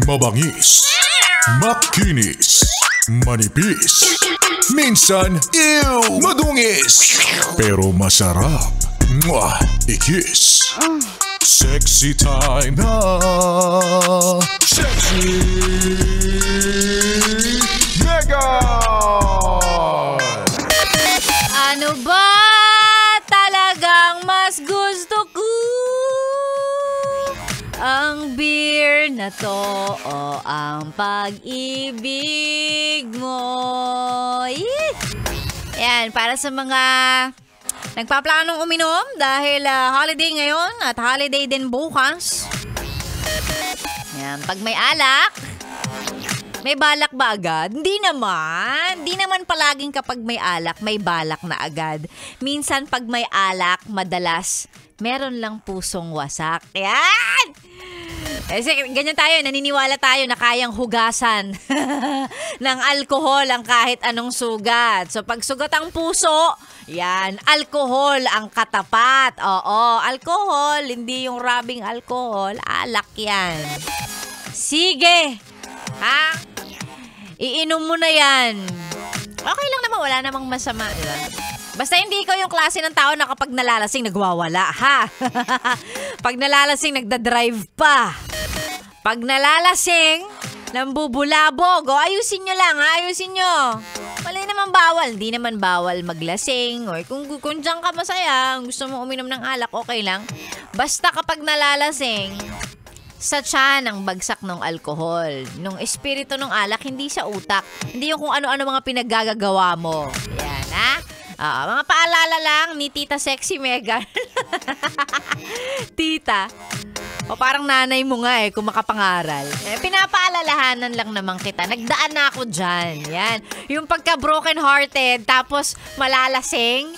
mabangis, makinis, manipis, minsan, madungis, pero masarap. Mwah! I-kiss. Sexy time na. Sexy Megan! Ano ba talagang mas gusto ko? Ang beer na to o ang pag-ibig mo? Yan, para sa mga nagpaplanong uminom dahil holiday ngayon at holiday din bukas. Yan, pag may alak, may balak ba agad? Hindi naman. Hindi naman palaging kapag may alak, may balak na agad. Minsan pag may alak, madalas meron lang pusong wasak. Yan! Kasi ganyan tayo, naniniwala tayo na kayang hugasan ng alkohol ang kahit anong sugat. So pag sugat ang puso, yan, alkohol ang katapat. Oo, alkohol, hindi yung rubbing alcohol, alak yan. Sige, ha? Iinom mo na yan. Okay lang naman, wala namang masama. Diba? Basta hindi ikaw yung klase ng tao na kapag nalalasing, nagwawala, ha? Pag nalalasing, nagdadrive pa. Pag nalalasing, nambubulabog. O, ayusin nyo lang, ha? Ayusin nyo. Wala naman bawal. Hindi naman bawal maglasing. O, kung dyan ka masaya, gusto mo uminom ng alak, okay lang. Basta kapag nalalasing, sa tiyan ang bagsak ng alkohol. Nung espiritu ng alak, hindi sa utak. Hindi yung kung ano-ano mga pinaggagawa mo. Yan, ha? Mga paalala lang ni Tita Sexy Megan. Tita. O parang nanay mo nga kung makapangaral. Pinapaalalahanan lang naman kita. Nagdaan na ako dyan. Yan. Yung pagka-broken hearted, tapos malalasing.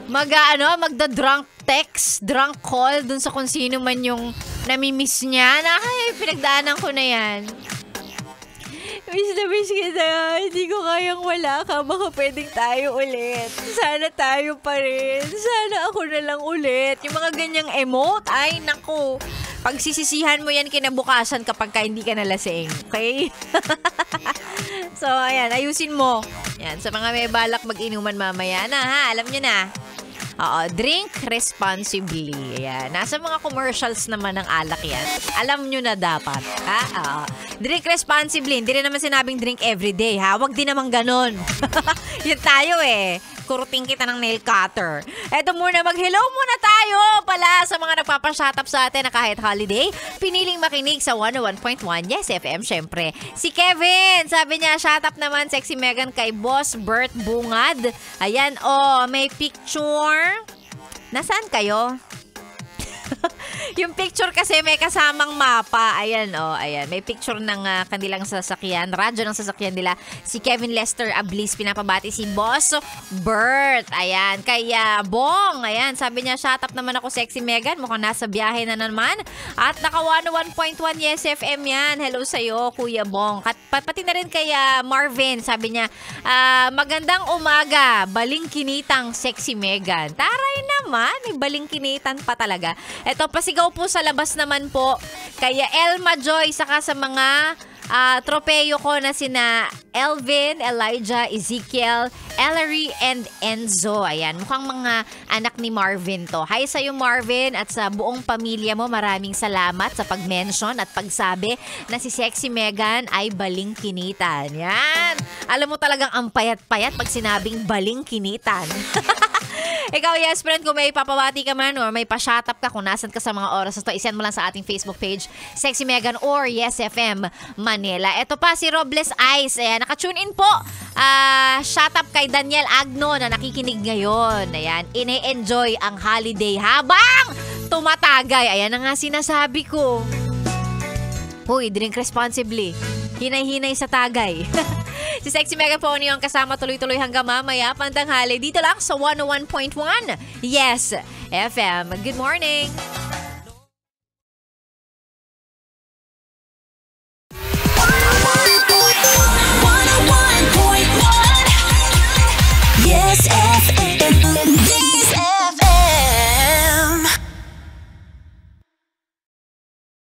Magda-drunk text, drunk call dun sa kung sino man yung namimiss niya. Ay, pinagdaanan ko na yan. Miss na miss kita. Hindi ko kayang wala ka. Baka pwedeng tayo ulit. Sana tayo pa rin. Sana ako na lang ulit. Yung mga ganyang emote, ay naku. Pagsisisihan mo yan kinabukasan kapag hindi ka nalasing. Okay? So, ayan. Ayusin mo. Yan. Sa mga may balak mag-inuman mamaya na, ha? Alam nyo na. Oo, drink responsibly. Ayan. Nasa mga commercials naman ng alak yan. Alam nyo na dapat. Ha? Oo. Drink responsibly. Hindi rin naman sinabing drink everyday, ha? Huwag din naman ganun. Yan tayo kuruting kita ng nail cutter. Eto muna, mag-hello muna tayo pala sa mga nagpapashut up sa atin na kahit holiday, piniling makinig sa 101.1 Yes FM, syempre. Si Kevin, sabi niya, shut up naman, Sexy Megan, kay Boss Bert Bungad. Ayan, may picture. Nasaan kayo? Yung picture kasi may kasamang mapa. Ayan, ayan. May picture ng kanilang sasakyan. Radyo ng sasakyan nila. Si Kevin Lester Ablis, pinapabati si Boss Bert. Ayan. Kaya Bong, ayan. Sabi niya, shut up naman ako, Sexy Megan. Mukhang nasa biyahe na naman. At naka 101.1 Yes FM yan. Hello sa'yo, Kuya Bong. Pati na rin kay Marvin. Sabi niya, magandang umaga. Balingkinitang Sexy Megan. Taray naman. May balingkinitan pa talaga. Eto, pasigaw po sa labas naman po kaya Elma Joy, saka sa mga tropeyo ko na sina Elvin, Elijah, Ezekiel, Ellery, and Enzo. Ayan, mukhang mga anak ni Marvin to. Hi sa'yo, Marvin, at sa buong pamilya mo, maraming salamat sa pag-mention at pagsabi na si Sexy Megan ay balingkinitan. Yan. Alam mo talagang ang payat-payat pag sinabing balingkinitan. Ikaw, yes friend, kung may papawati ka man or may pa-shut up ka kung nasan ka sa mga oras na ito, isend mo lang sa ating Facebook page, Sexy Megan or Yes FM Manila. Ito pa si Robles Ice. Ayan, nakatune in po. Shut up kay Daniel Agno na nakikinig ngayon. Ayan, ine-enjoy ang holiday habang tumatagay. Ayan na nga sinasabi ko. Huy, drink responsibly. Hinay-hinay sa tagay. Si Sexy Megan po niyo ang kasama tuloy-tuloy hanggang mamaya pantanghali dito lang sa 101.1 Yes FM. Good morning!